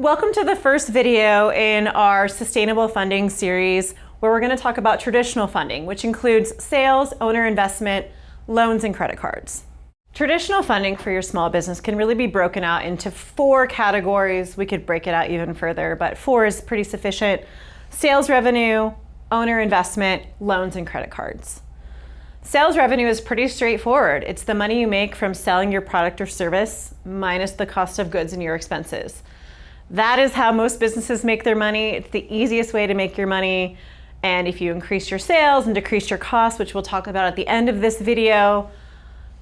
Welcome to the first video in our sustainable funding series, where we're going to talk about traditional funding, which includes sales, owner investment, loans, and credit cards. Traditional funding for your small business can really be broken out into 4 categories. We could break it out even further, but 4 is pretty sufficient. Sales revenue, owner investment, loans, and credit cards. Sales revenue is pretty straightforward. It's the money you make from selling your product or service minus the cost of goods and your expenses. That is how most businesses make their money. It's the easiest way to make your money. And if you increase your sales and decrease your costs, which we'll talk about at the end of this video,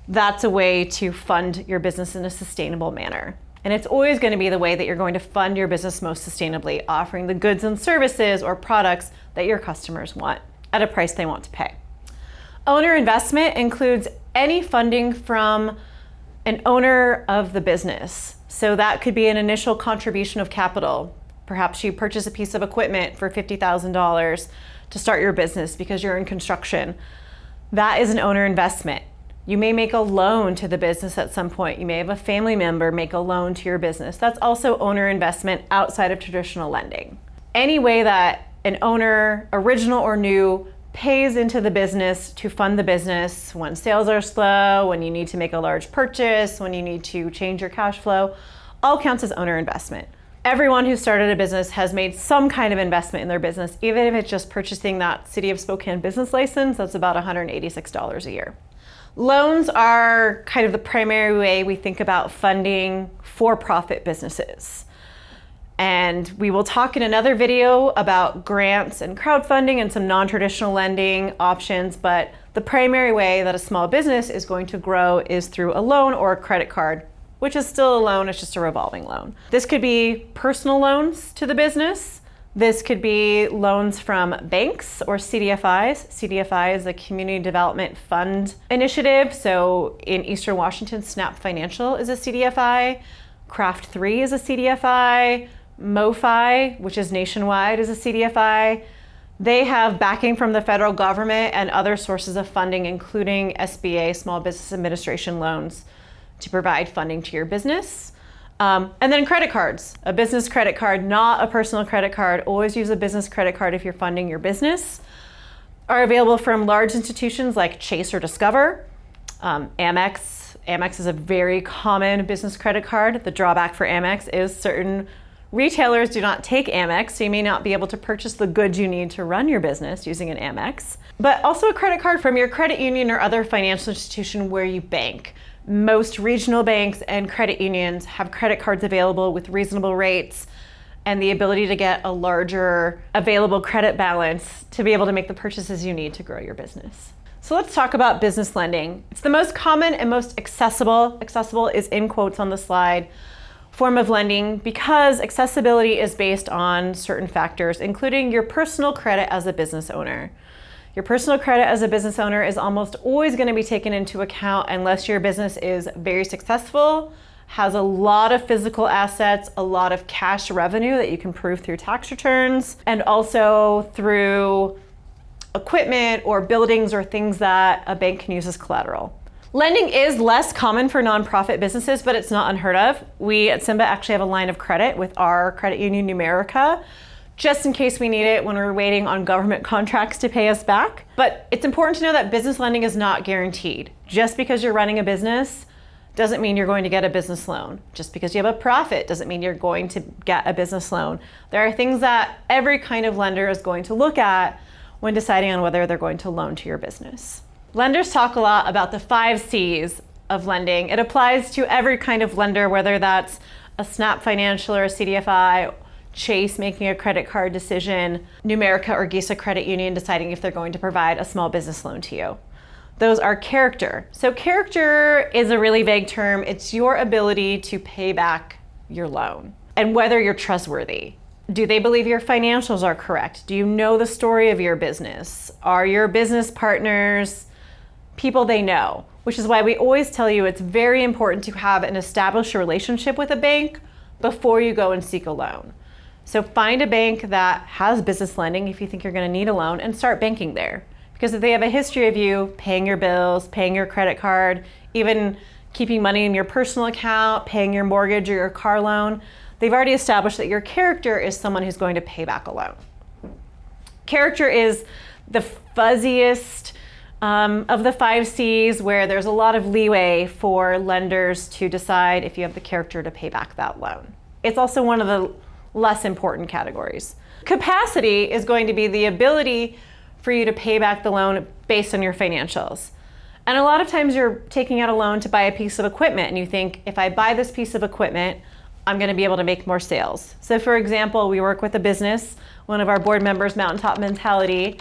that's a way to fund your business in a sustainable manner. And it's always going to be the way that you're going to fund your business most sustainably, offering the goods and services or products that your customers want at a price they want to pay. Owner investment includes any funding from an owner of the business. So that could be an initial contribution of capital. Perhaps you purchase a piece of equipment for $50,000 to start your business because you're in construction. That is an owner investment. You may make a loan to the business at some point. You may have a family member make a loan to your business. That's also owner investment outside of traditional lending. Any way that an owner, original or new, pays into the business to fund the business when sales are slow, when you need to make a large purchase, when you need to change your cash flow, all counts as owner investment. Everyone who started a business has made some kind of investment in their business, even if it's just purchasing that City of Spokane business license. That's about $186 a year. Loans are kind of the primary way we think about funding for-profit businesses. And we will talk in another video about grants and crowdfunding and some non-traditional lending options, but the primary way that a small business is going to grow is through a loan or a credit card, which is still a loan, it's just a revolving loan. This could be personal loans to the business. This could be loans from banks or CDFIs. CDFI is a Community Development Fund initiative. So in Eastern Washington, Snap Financial is a CDFI. Craft 3 is a CDFI. MoFi, which is nationwide, is a CDFI. They have backing from the federal government and other sources of funding, including SBA, Small Business Administration loans, to provide funding to your business. And then credit cards, a business credit card, not a personal credit card. Always use a business credit card if you're funding your business. Are available from large institutions like Chase or Discover. Amex. Amex is a very common business credit card. The drawback for Amex is certain retailers do not take Amex, so you may not be able to purchase the goods you need to run your business using an Amex. But also a credit card from your credit union or other financial institution where you bank. Most regional banks and credit unions have credit cards available with reasonable rates and the ability to get a larger available credit balance to be able to make the purchases you need to grow your business. So let's talk about business lending. It's the most common and most accessible is in quotes on the slide, form of lending because accessibility is based on certain factors, including your personal credit as a business owner. Your personal credit as a business owner is almost always going to be taken into account unless your business is very successful, has a lot of physical assets, a lot of cash revenue that you can prove through tax returns, and also through equipment or buildings or things that a bank can use as collateral. Lending is less common for nonprofit businesses, but it's not unheard of. We at SIMBA actually have a line of credit with our credit union, Numerica, just in case we need it when we're waiting on government contracts to pay us back. But it's important to know that business lending is not guaranteed. Just because you're running a business doesn't mean you're going to get a business loan. Just because you have a profit doesn't mean you're going to get a business loan. There are things that every kind of lender is going to look at when deciding on whether they're going to loan to your business. Lenders talk a lot about the 5 C's of lending. It applies to every kind of lender, whether that's a Snap Financial or a CDFI, Chase making a credit card decision, Numerica or Gisa Credit Union deciding if they're going to provide a small business loan to you. Those are character. So character is a really vague term. It's your ability to pay back your loan and whether you're trustworthy. Do they believe your financials are correct? Do you know the story of your business? Are your business partners people they know? Which is why we always tell you it's very important to have and establish a relationship with a bank before you go and seek a loan. So find a bank that has business lending if you think you're going to need a loan and start banking there. Because if they have a history of you paying your bills, paying your credit card, even keeping money in your personal account, paying your mortgage or your car loan, they've already established that your character is someone who's going to pay back a loan. Character is the fuzziest of the 5 C's, where there's a lot of leeway for lenders to decide if you have the character to pay back that loan. It's also one of the less important categories. Capacity is going to be the ability for you to pay back the loan based on your financials. And a lot of times you're taking out a loan to buy a piece of equipment and you think, if I buy this piece of equipment, I'm gonna be able to make more sales. So for example, we work with a business, one of our board members, Mountaintop Mentality.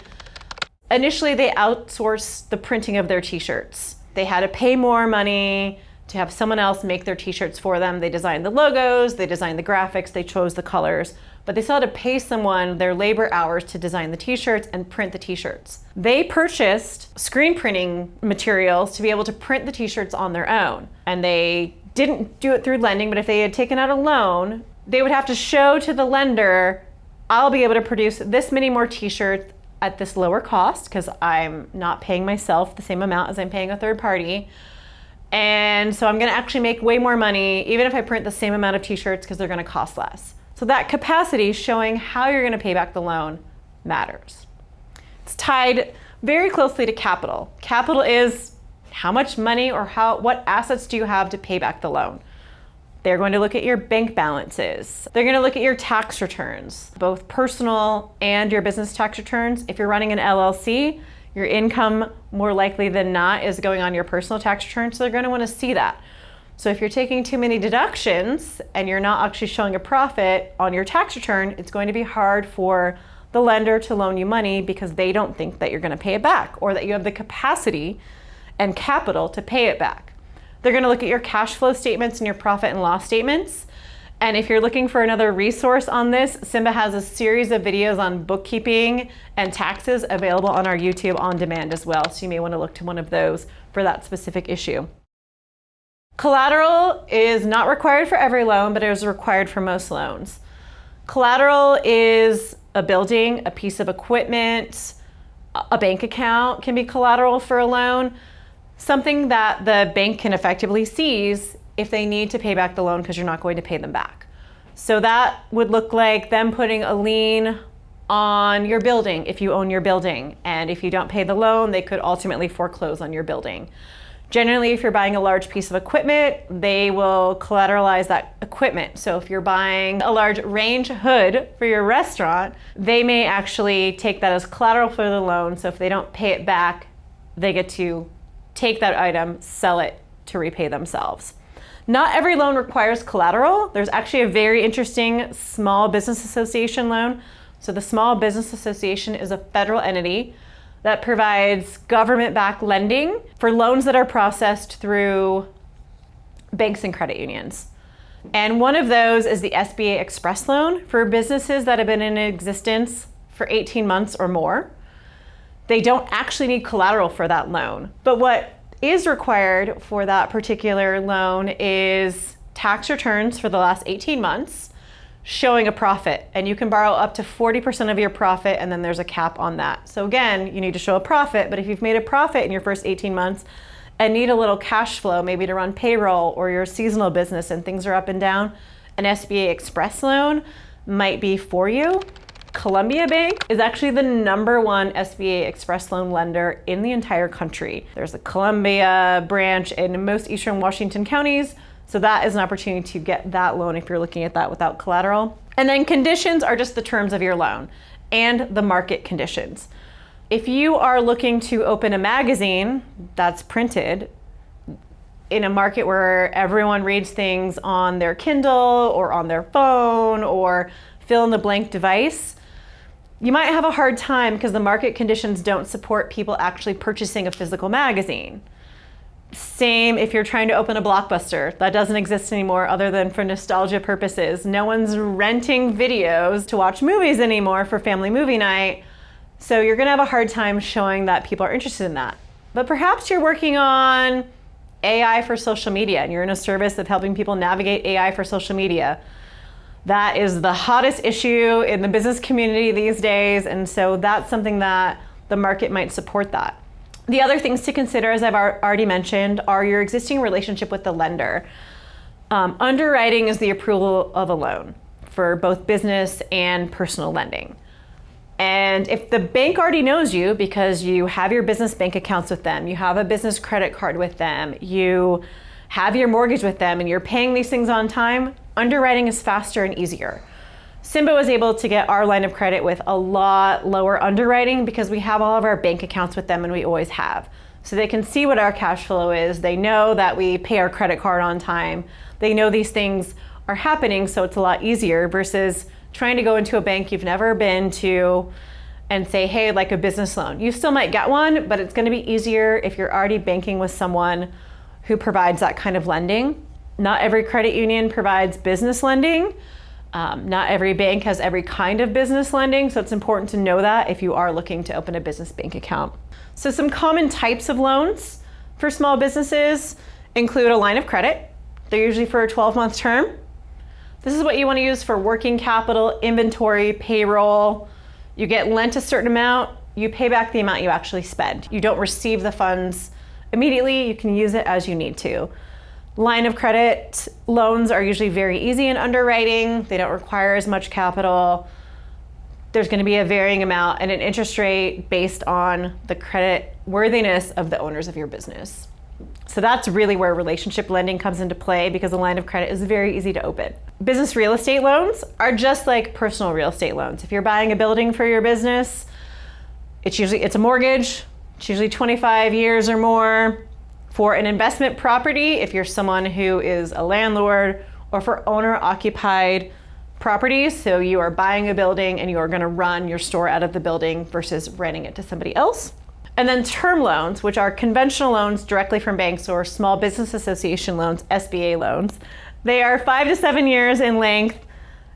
Initially, they outsourced the printing of their t-shirts. They had to pay more money to have someone else make their t-shirts for them. They designed the logos, they designed the graphics, they chose the colors, but they still had to pay someone their labor hours to design the t-shirts and print the t-shirts. They purchased screen printing materials to be able to print the t-shirts on their own. And they didn't do it through lending, but if they had taken out a loan, they would have to show to the lender, I'll be able to produce this many more t-shirts at this lower cost because I'm not paying myself the same amount as I'm paying a third party. And so I'm gonna actually make way more money even if I print the same amount of t-shirts because they're gonna cost less. So that capacity showing how you're gonna pay back the loan matters. It's tied very closely to capital. Capital is how much money or what assets do you have to pay back the loan? They're going to look at your bank balances. They're going to look at your tax returns, both personal and your business tax returns. If you're running an LLC, your income more likely than not is going on your personal tax return, so they're going to want to see that. So if you're taking too many deductions and you're not actually showing a profit on your tax return, it's going to be hard for the lender to loan you money because they don't think that you're going to pay it back or that you have the capacity and capital to pay it back. They're going to look at your cash flow statements and your profit and loss statements. And if you're looking for another resource on this, SIMBA has a series of videos on bookkeeping and taxes available on our YouTube on demand as well. So you may want to look to one of those for that specific issue. Collateral is not required for every loan, but it is required for most loans. Collateral is a building, a piece of equipment, a bank account can be collateral for a loan. Something that the bank can effectively seize if they need to pay back the loan because you're not going to pay them back. So that would look like them putting a lien on your building if you own your building. And if you don't pay the loan, they could ultimately foreclose on your building. Generally, if you're buying a large piece of equipment, they will collateralize that equipment. So if you're buying a large range hood for your restaurant, they may actually take that as collateral for the loan. So if they don't pay it back, they get to take that item, sell it to repay themselves. Not every loan requires collateral. There's actually a very interesting small business association loan. So the Small Business Association is a federal entity that provides government-backed lending for loans that are processed through banks and credit unions. And one of those is the SBA Express loan for businesses that have been in existence for 18 months or more. They don't actually need collateral for that loan. But what is required for that particular loan is tax returns for the last 18 months showing a profit. And you can borrow up to 40% of your profit, and then there's a cap on that. So again, you need to show a profit, but if you've made a profit in your first 18 months and need a little cash flow, maybe to run payroll or your seasonal business and things are up and down, an SBA Express loan might be for you. Columbia Bank is actually the #1 SBA Express loan lender in the entire country. There's a Columbia branch in most eastern Washington counties, so that is an opportunity to get that loan if you're looking at that without collateral. And then conditions are just the terms of your loan and the market conditions. If you are looking to open a magazine that's printed in a market where everyone reads things on their Kindle or on their phone or fill in the blank device, you might have a hard time because the market conditions don't support people actually purchasing a physical magazine. Same if you're trying to open a Blockbuster. That doesn't exist anymore other than for nostalgia purposes. No one's renting videos to watch movies anymore for family movie night. So you're gonna have a hard time showing that people are interested in that. But perhaps you're working on AI for social media and you're in a service of helping people navigate AI for social media. That is the hottest issue in the business community these days, and so that's something that the market might support that. The other things to consider, as I've already mentioned, are your existing relationship with the lender. Underwriting is the approval of a loan for both business and personal lending. And if the bank already knows you because you have your business bank accounts with them, you have a business credit card with them, you have your mortgage with them, and you're paying these things on time, underwriting is faster and easier. SIMBA was able to get our line of credit with a lot lower underwriting because we have all of our bank accounts with them, and we always have. So they can see what our cash flow is. They know that we pay our credit card on time. They know these things are happening, so it's a lot easier versus trying to go into a bank you've never been to and say, hey, like a business loan. You still might get one, but it's gonna be easier if you're already banking with someone who provides that kind of lending. Not every credit union provides business lending. Not every bank has every kind of business lending, so it's important to know that if you are looking to open a business bank account. So some common types of loans for small businesses include a line of credit. They're usually for a 12-month term. This is what you want to use for working capital, inventory, payroll. You get lent a certain amount, you pay back the amount you actually spend. You don't receive the funds immediately, you can use it as you need to. Line of credit loans are usually very easy in underwriting. They don't require as much capital. There's going to be a varying amount and an interest rate based on the credit worthiness of the owners of your business. So that's really where relationship lending comes into play because a line of credit is very easy to open. Business real estate loans are just like personal real estate loans. If you're buying a building for your business, it's a mortgage. It's usually 25 years or more. For an investment property, if you're someone who is a landlord, or for owner-occupied properties, so you are buying a building and you are going to run your store out of the building versus renting it to somebody else. And then term loans, which are conventional loans directly from banks or small business association loans, SBA loans. They are 5 to 7 years in length,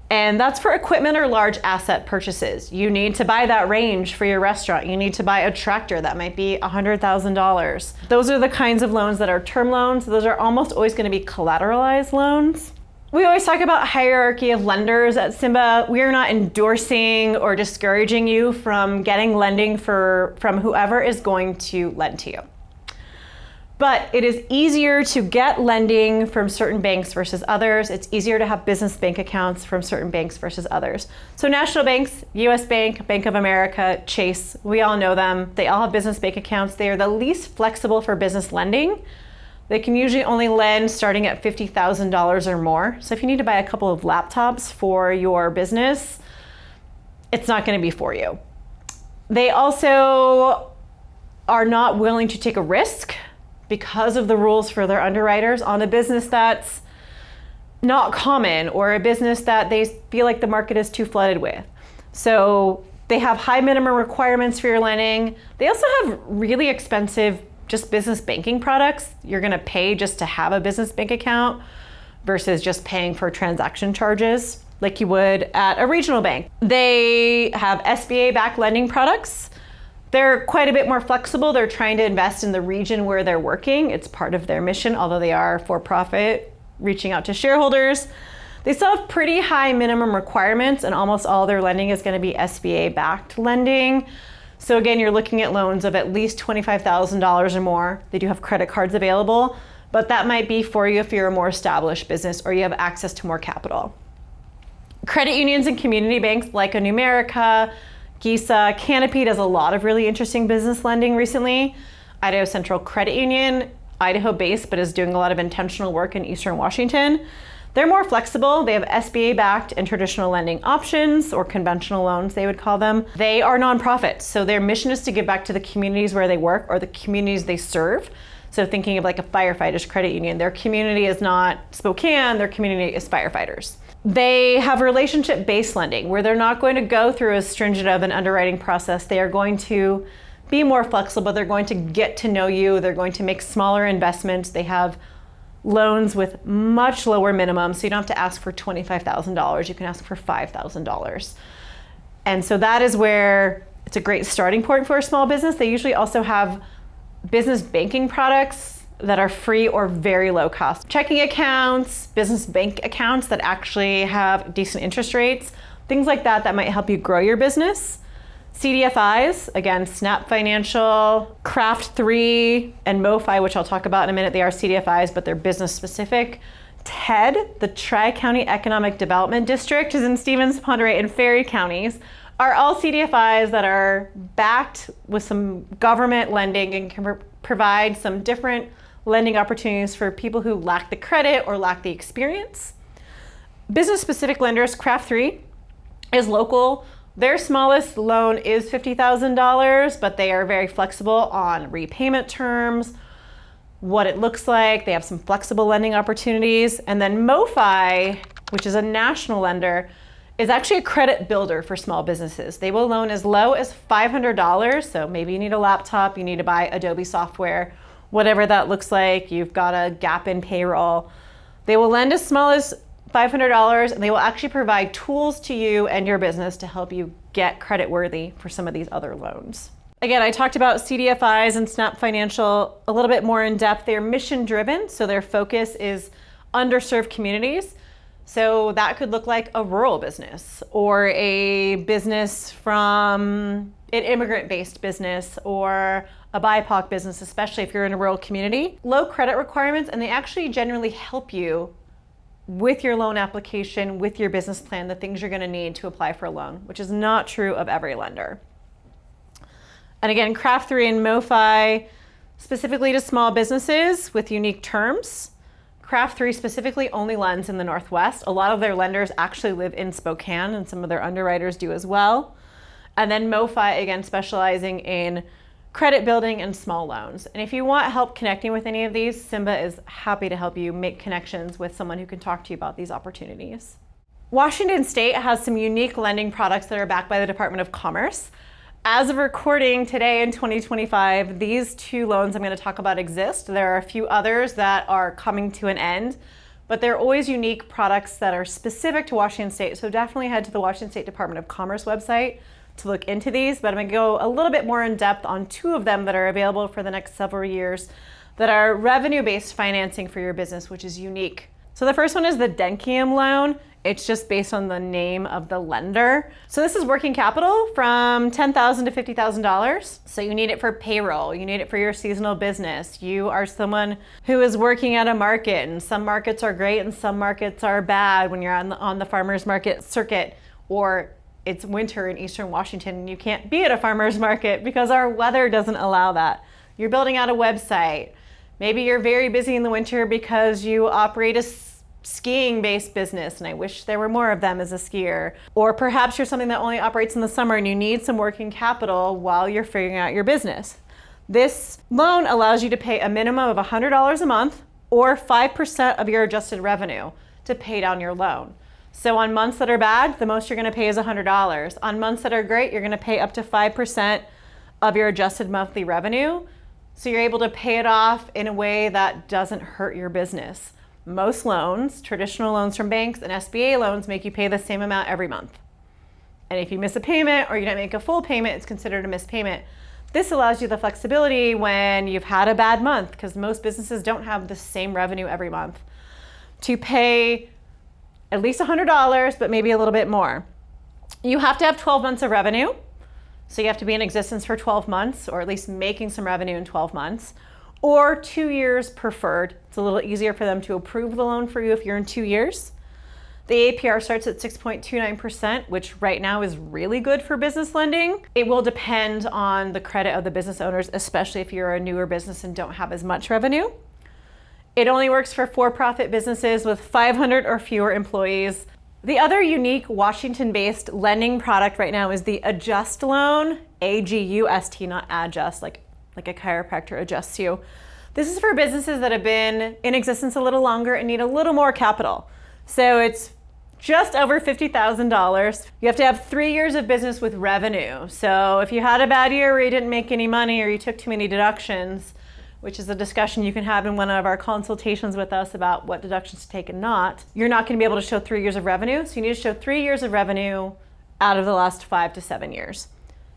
and that's for equipment or large asset purchases. You need to buy that range for your restaurant. You need to buy a tractor that might be $100,000. Those are the kinds of loans that are term loans. Those are almost always going to be collateralized loans. We always talk about hierarchy of lenders at SIMBA. We are not endorsing or discouraging you from getting lending from whoever is going to lend to you. But it is easier to get lending from certain banks versus others. It's easier to have business bank accounts from certain banks versus others. So national banks, US Bank, Bank of America, Chase, we all know them. They all have business bank accounts. They are the least flexible for business lending. They can usually only lend starting at $50,000 or more. So if you need to buy a couple of laptops for your business, it's not going to be for you. They also are not willing to take a risk because of the rules for their underwriters on a business that's not common or a business that they feel like the market is too flooded with. So they have high minimum requirements for your lending. They also have really expensive just business banking products. You're going to pay just to have a business bank account versus just paying for transaction charges like you would at a regional bank. They have SBA-backed lending products. They're quite a bit more flexible. They're trying to invest in the region where they're working. It's part of their mission, although they are for-profit, reaching out to shareholders. They still have pretty high minimum requirements, and almost all their lending is going to be SBA-backed lending. So again, you're looking at loans of at least $25,000 or more. They do have credit cards available, but that might be for you if you're a more established business or you have access to more capital. Credit unions and community banks like a Numerica, GISA, Canopy does a lot of really interesting business lending recently. Idaho Central Credit Union, Idaho-based, but is doing a lot of intentional work in Eastern Washington. They're more flexible. They have SBA-backed and traditional lending options, or conventional loans, they would call them. They are nonprofits, so their mission is to give back to the communities where they work or the communities they serve. So thinking of like a firefighters credit union, their community is not Spokane, their community is firefighters. They have relationship-based lending, where they're not going to go through as stringent of an underwriting process. They are going to be more flexible. They're going to get to know you. They're going to make smaller investments. They have loans with much lower minimums, so you don't have to ask for $25,000. You can ask for $5,000. And so that is where it's a great starting point for a small business. They usually also have business banking products that are free or very low cost. Checking accounts, business bank accounts that actually have decent interest rates, things like that that might help you grow your business. CDFIs, again, Snap Financial, Craft 3, and MoFi, which I'll talk about in a minute. They are CDFIs, but they're business specific. TED, the Tri-County Economic Development District, is in Stevens, Ponderay, and Ferry counties, are all CDFIs that are backed with some government lending and can provide some different lending opportunities for people who lack the credit or lack the experience. Business-specific lenders, Craft 3, is local. Their smallest loan is $50,000, but they are very flexible on repayment terms, what it looks like. They have some flexible lending opportunities. And then MoFi, which is a national lender, is actually a credit builder for small businesses. They will loan as low as $500. So maybe you need a laptop, you need to buy Adobe software, whatever that looks like. You've got a gap in payroll. They will lend as small as $500, and they will actually provide tools to you and your business to help you get credit worthy for some of these other loans. Again, I talked about CDFIs and Snap Financial a little bit more in depth. They're mission driven, so their focus is underserved communities. So that could look like a rural business or a business from an immigrant-based business or a BIPOC business, especially if you're in a rural community. Low credit requirements, and they actually generally help you with your loan application, with your business plan, the things you're gonna need to apply for a loan, which is not true of every lender. And again, Craft 3 and MoFi, specifically to small businesses with unique terms. Craft 3 specifically only lends in the Northwest. A lot of their lenders actually live in Spokane, and some of their underwriters do as well. And then MoFi, again, specializing in credit building and small loans. And if you want help connecting with any of these, SIMBA is happy to help you make connections with someone who can talk to you about these opportunities. Washington State has some unique lending products that are backed by the Department of Commerce. As of recording today in 2025, these two loans I'm going to talk about exist. There are a few others that are coming to an end, but they're always unique products that are specific to Washington State. So definitely head to the Washington State Department of Commerce website to look into these, but I'm going to go a little bit more in depth on two of them that are available for the next several years that are revenue-based financing for your business, which is unique. So the first one is the Denkium loan. It's just based on the name of the lender. So this is working capital from $10,000 to $50,000. So you need it for payroll, you need it for your seasonal business. You are someone who is working at a market, and some markets are great and some markets are bad when you're on the farmer's market circuit, or it's winter in Eastern Washington and you can't be at a farmer's market because our weather doesn't allow that. You're building out a website. Maybe you're very busy in the winter because you operate a skiing-based business, and I wish there were more of them as a skier. Or perhaps you're something that only operates in the summer and you need some working capital while you're figuring out your business. This loan allows you to pay a minimum of $100 a month or 5% of your adjusted revenue to pay down your loan. So on months that are bad, the most you're going to pay is $100. On months that are great, you're going to pay up to 5% of your adjusted monthly revenue. So you're able to pay it off in a way that doesn't hurt your business. Most loans, traditional loans from banks and SBA loans, make you pay the same amount every month. And if you miss a payment or you don't make a full payment, it's considered a missed payment. This allows you the flexibility when you've had a bad month, because most businesses don't have the same revenue every month, to pay at least $100, but maybe a little bit more. You have to have 12 months of revenue. So you have to be in existence for 12 months, or at least making some revenue in 12 months, or 2 years preferred. It's a little easier for them to approve the loan for you if you're in 2 years. The APR starts at 6.29%, which right now is really good for business lending. It will depend on the credit of the business owners, especially if you're a newer business and don't have as much revenue. It only works for for-profit businesses with 500 or fewer employees. The other unique Washington-based lending product right now is the Adjust loan, A-G-U-S-T, not adjust, like a chiropractor adjusts you. This is for businesses that have been in existence a little longer and need a little more capital. So it's just over $50,000. You have to have 3 years of business with revenue. So if you had a bad year where you didn't make any money or you took too many deductions, which is a discussion you can have in one of our consultations with us about what deductions to take and not, you're not going to be able to show 3 years of revenue. So you need to show 3 years of revenue out of the last 5 to 7 years.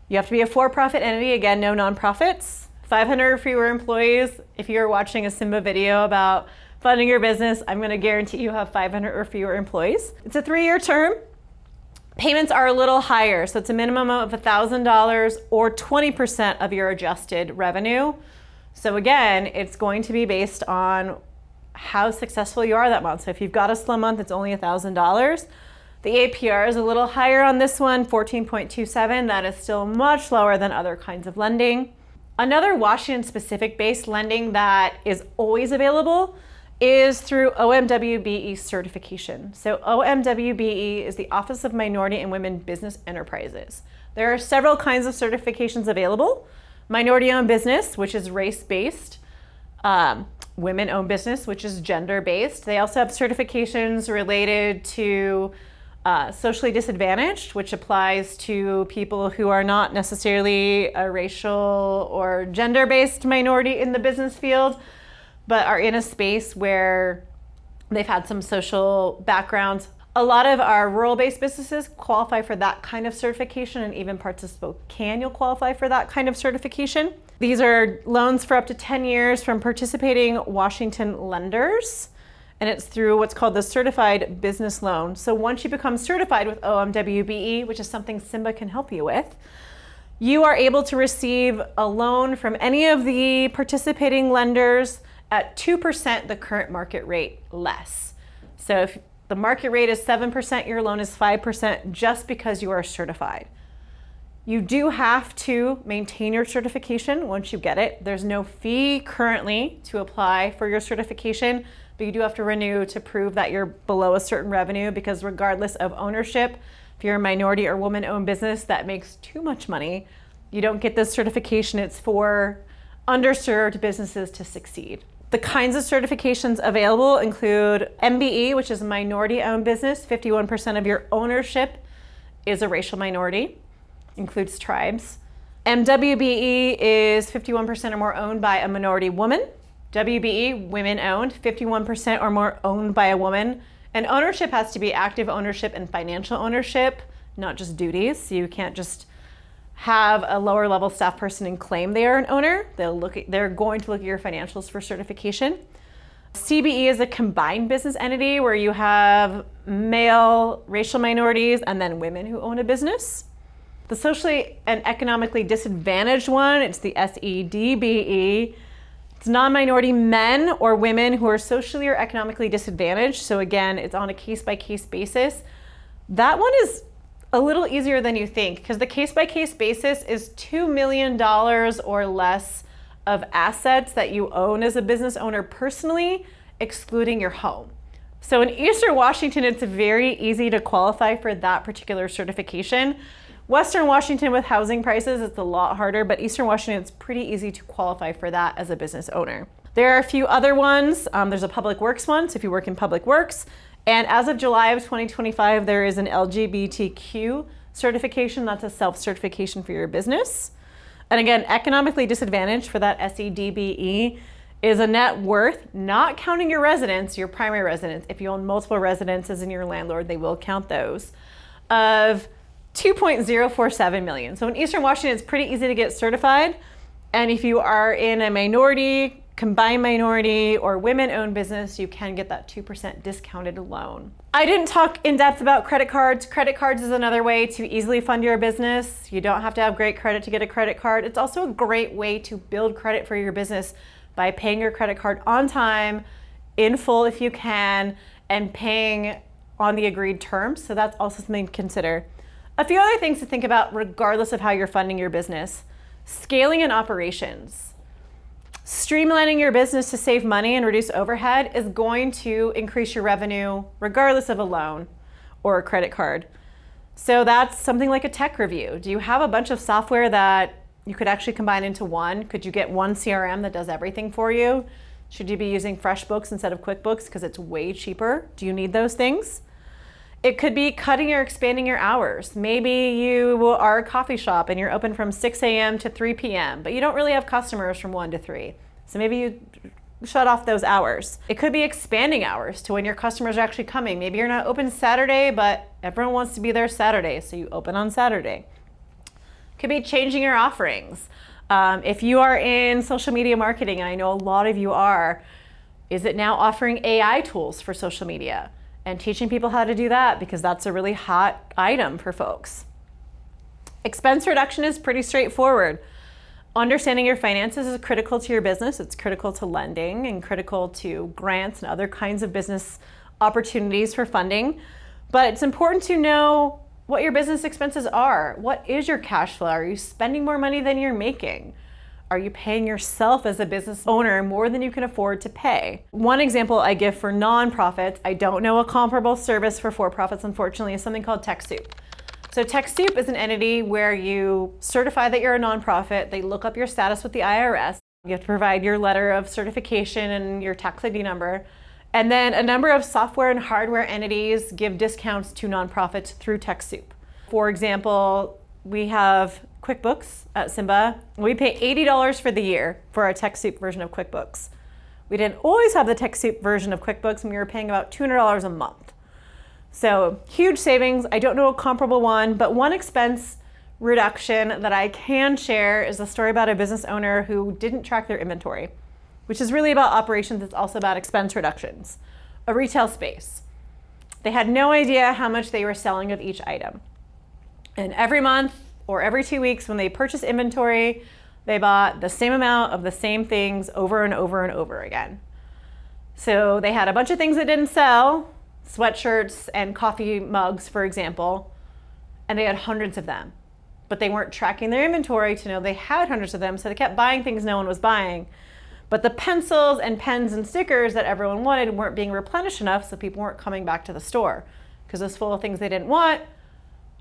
You have to be a for-profit entity, again, no nonprofits, 500 or fewer employees. If you're watching a SIMBA video about funding your business, I'm going to guarantee you have 500 or fewer employees. It's a 3-year term. Payments are a little higher, so it's a minimum of $1,000 or 20% of your adjusted revenue. So again, it's going to be based on how successful you are that month. So if you've got a slow month, it's only $1,000. The APR is a little higher on this one, 14.27. That is still much lower than other kinds of lending. Another Washington-specific based lending that is always available is through OMWBE certification. So OMWBE is the Office of Minority and Women Business Enterprises. There are several kinds of certifications available. Minority-owned business, which is race-based. Women-owned business, which is gender-based. They also have certifications related to socially disadvantaged, which applies to people who are not necessarily a racial or gender-based minority in the business field, but are in a space where they've had some social backgrounds. A lot of our rural-based businesses qualify for that kind of certification, and even parts of Spokane, you'll qualify for that kind of certification. These are loans for up to 10 years from participating Washington lenders, and it's through what's called the Certified Business Loan. So once you become certified with OMWBE, which is something SIMBA can help you with, you are able to receive a loan from any of the participating lenders at 2% the current market rate less. So if the market rate is 7%, your loan is 5% just because you are certified. You do have to maintain your certification once you get it. There's no fee currently to apply for your certification, but you do have to renew to prove that you're below a certain revenue, because regardless of ownership, if you're a minority or woman-owned business that makes too much money, you don't get this certification. It's for underserved businesses to succeed. The kinds of certifications available include MBE, which is a minority-owned business. 51% of your ownership is a racial minority, includes tribes. MWBE is 51% or more owned by a minority woman. WBE, women-owned, 51% or more owned by a woman. And ownership has to be active ownership and financial ownership, not just duties. So you can't just have a lower level staff person and claim they are an owner. They're going to look at your financials for certification. CBE is a combined business entity where you have male racial minorities and then women who own a business. The socially and economically disadvantaged one, it's the SEDBE. It's non-minority men or women who are socially or economically disadvantaged. So again, it's on a case-by-case basis. That one is a little easier than you think, because the case-by-case basis is $2 million or less of assets that you own as a business owner personally, excluding your home. So in Eastern Washington, it's very easy to qualify for that particular certification. Western Washington with housing prices, it's a lot harder, but Eastern Washington, it's pretty easy to qualify for that as a business owner. There are a few other ones. There's a public works one, so if you work in public works. And as of July of 2025, there is an LGBTQ certification. That's a self-certification for your business. And again, economically disadvantaged for that SEDBE is a net worth, not counting your residence, your primary residence. If you own multiple residences and you're a landlord, they will count those, of $2.047 million. So in Eastern Washington, it's pretty easy to get certified. And if you are in a minority, combined minority, or women-owned business, you can get that 2% discounted loan. I didn't talk in depth about credit cards. Credit cards is another way to easily fund your business. You don't have to have great credit to get a credit card. It's also a great way to build credit for your business by paying your credit card on time, in full if you can, and paying on the agreed terms. So that's also something to consider. A few other things to think about regardless of how you're funding your business. Scaling and operations. Streamlining your business to save money and reduce overhead is going to increase your revenue regardless of a loan or a credit card. So that's something like a tech review. Do you have a bunch of software that you could actually combine into one? Could you get one CRM that does everything for you? Should you be using FreshBooks instead of QuickBooks because it's way cheaper? Do you need those things? It could be cutting or expanding your hours. Maybe you are a coffee shop and you're open from 6 a.m. to 3 p.m., but you don't really have customers from 1 to 3. So maybe you shut off those hours. It could be expanding hours to when your customers are actually coming. Maybe you're not open Saturday, but everyone wants to be there Saturday, so you open on Saturday. It could be changing your offerings. If you are in social media marketing, and I know a lot of you are, is it now offering AI tools for social media? And teaching people how to do that, because that's a really hot item for folks. Expense reduction is pretty straightforward. Understanding your finances is critical to your business. It's critical to lending and critical to grants and other kinds of business opportunities for funding. But it's important to know what your business expenses are. What is your cash flow? Are you spending more money than you're making? Are you paying yourself as a business owner more than you can afford to pay? One example I give for nonprofits, I don't know a comparable service for for-profits, unfortunately, is something called TechSoup. So TechSoup is an entity where you certify that you're a nonprofit. They look up your status with the IRS. You have to provide your letter of certification and your tax ID number. And then a number of software and hardware entities give discounts to nonprofits through TechSoup. For example, we have QuickBooks at SIMBA. We pay $80 for the year for our TechSoup version of QuickBooks. We didn't always have the TechSoup version of QuickBooks, and we were paying about $200 a month. So huge savings. I don't know a comparable one, but one expense reduction that I can share is a story about a business owner who didn't track their inventory, which is really about operations. It's also about expense reductions. A retail space. They had no idea how much they were selling of each item. And every month or every 2 weeks when they purchased inventory, they bought the same amount of the same things over and over and over again. So they had a bunch of things that didn't sell, sweatshirts and coffee mugs, for example, and they had hundreds of them. But they weren't tracking their inventory to know they had hundreds of them, so they kept buying things no one was buying. But the pencils and pens and stickers that everyone wanted weren't being replenished enough, so people weren't coming back to the store because it was full of things they didn't want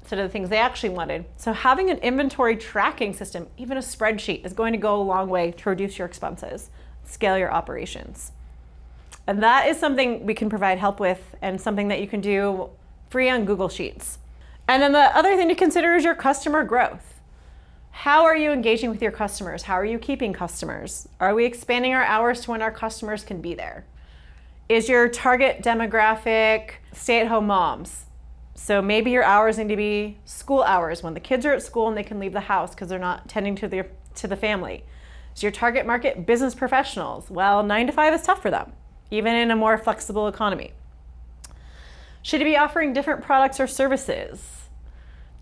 instead of the things they actually wanted. So having an inventory tracking system, even a spreadsheet, is going to go a long way to reduce your expenses, scale your operations. And that is something we can provide help with and something that you can do free on Google Sheets. And then the other thing to consider is your customer growth. How are you engaging with your customers? How are you keeping customers? Are we expanding our hours to when our customers can be there? Is your target demographic stay-at-home moms? So maybe your hours need to be school hours when the kids are at school and they can leave the house because they're not tending to the family. Is your target market business professionals? Well, 9 to 5 is tough for them, even in a more flexible economy. Should you be offering different products or services?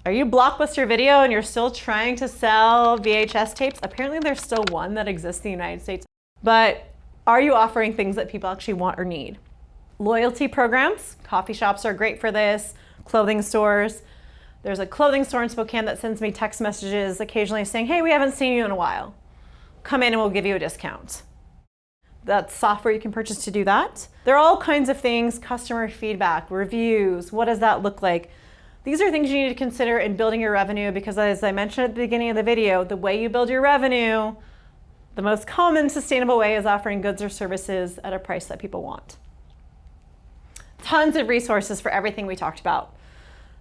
Are you Blockbuster Video and you're still trying to sell VHS tapes? Apparently there's still one that exists in the United States. But are you offering things that people actually want or need? Loyalty programs. Coffee shops are great for this. Clothing stores. There's a clothing store in Spokane that sends me text messages occasionally saying, hey, we haven't seen you in a while. Come in and we'll give you a discount. That's software you can purchase to do that. There are all kinds of things, customer feedback, reviews, what does that look like? These are things you need to consider in building your revenue because as I mentioned at the beginning of the video, the way you build your revenue, the most common sustainable way is offering goods or services at a price that people want. Tons of resources for everything we talked about.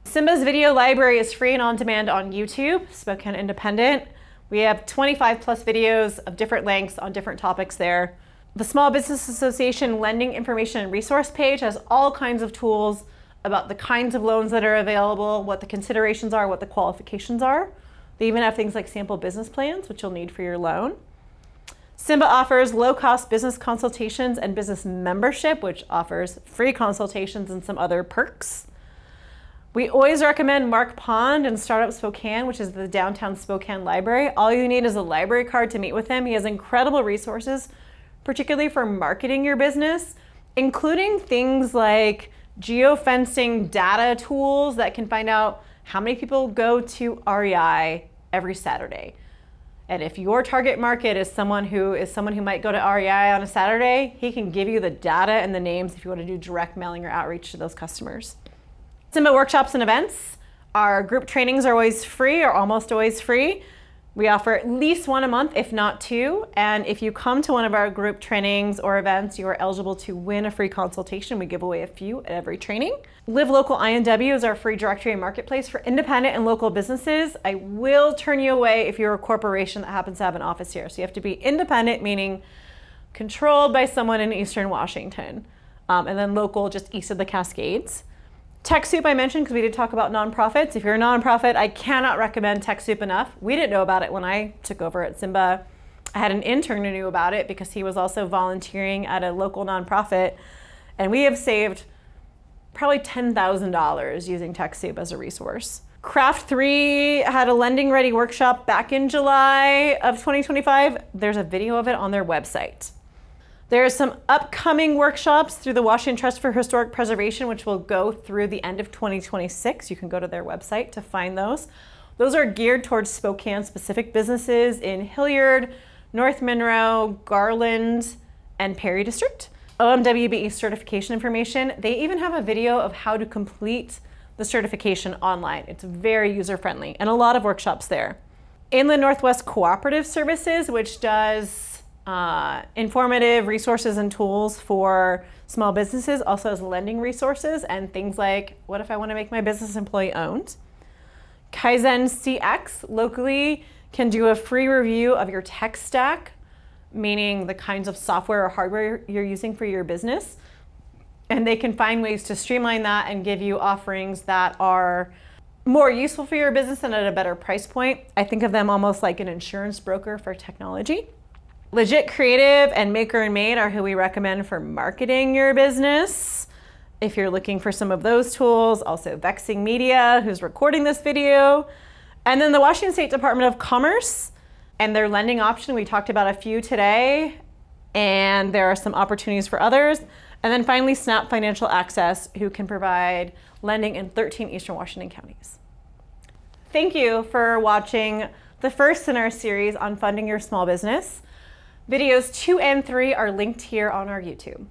SIMBA's video library is free and on demand on YouTube, Spokane Independent. We have 25 plus videos of different lengths on different topics there. The Small Business Association Lending Information and Resource page has all kinds of tools about the kinds of loans that are available, what the considerations are, what the qualifications are. They even have things like sample business plans, which you'll need for your loan. SIMBA offers low-cost business consultations and business membership, which offers free consultations and some other perks. We always recommend Mark Pond and Startup Spokane, which is the downtown Spokane library. All you need is a library card to meet with him. He has incredible resources, particularly for marketing your business, including things like geofencing data tools that can find out how many people go to REI every Saturday. And if your target market is someone who might go to REI on a Saturday, he can give you the data and the names if you want to do direct mailing or outreach to those customers. SIMBA workshops and events. Our group trainings are always free or almost always free. We offer at least one a month, if not two. And if you come to one of our group trainings or events, you are eligible to win a free consultation. We give away a few at every training. Live Local INW is our free directory and marketplace for independent and local businesses. I will turn you away if you're a corporation that happens to have an office here. So you have to be independent, meaning controlled by someone in Eastern Washington, and then local just east of the Cascades. TechSoup I mentioned because we did talk about nonprofits. If you're a nonprofit, I cannot recommend TechSoup enough. We didn't know about it when I took over at SIMBA. I had an intern who knew about it because he was also volunteering at a local nonprofit. And we have saved probably $10,000 using TechSoup as a resource. Craft 3 had a lending ready workshop back in July of 2025. There's a video of it on their website. There are some upcoming workshops through the Washington Trust for Historic Preservation, which will go through the end of 2026. You can go to their website to find those. Those are geared towards Spokane-specific businesses in Hilliard, North Monroe, Garland, and Perry District. OMWBE certification information. They even have a video of how to complete the certification online. It's very user-friendly and a lot of workshops there. Inland Northwest Cooperative Services, which does informative resources and tools for small businesses, also has lending resources and things like, what if I want to make my business employee owned? Kaizen CX locally can do a free review of your tech stack, meaning the kinds of software or hardware you're using for your business. And they can find ways to streamline that and give you offerings that are more useful for your business and at a better price point. I think of them almost like an insurance broker for technology. Legit Creative and Maker and Made are who we recommend for marketing your business. If you're looking for some of those tools, also Vexing Media, who's recording this video. And then the Washington State Department of Commerce and their lending option. We talked about a few today, and there are some opportunities for others. And then finally, Snap Financial Access, who can provide lending in 13 Eastern Washington counties. Thank you for watching the first in our series on funding your small business. Videos 2 and 3 are linked here on our YouTube.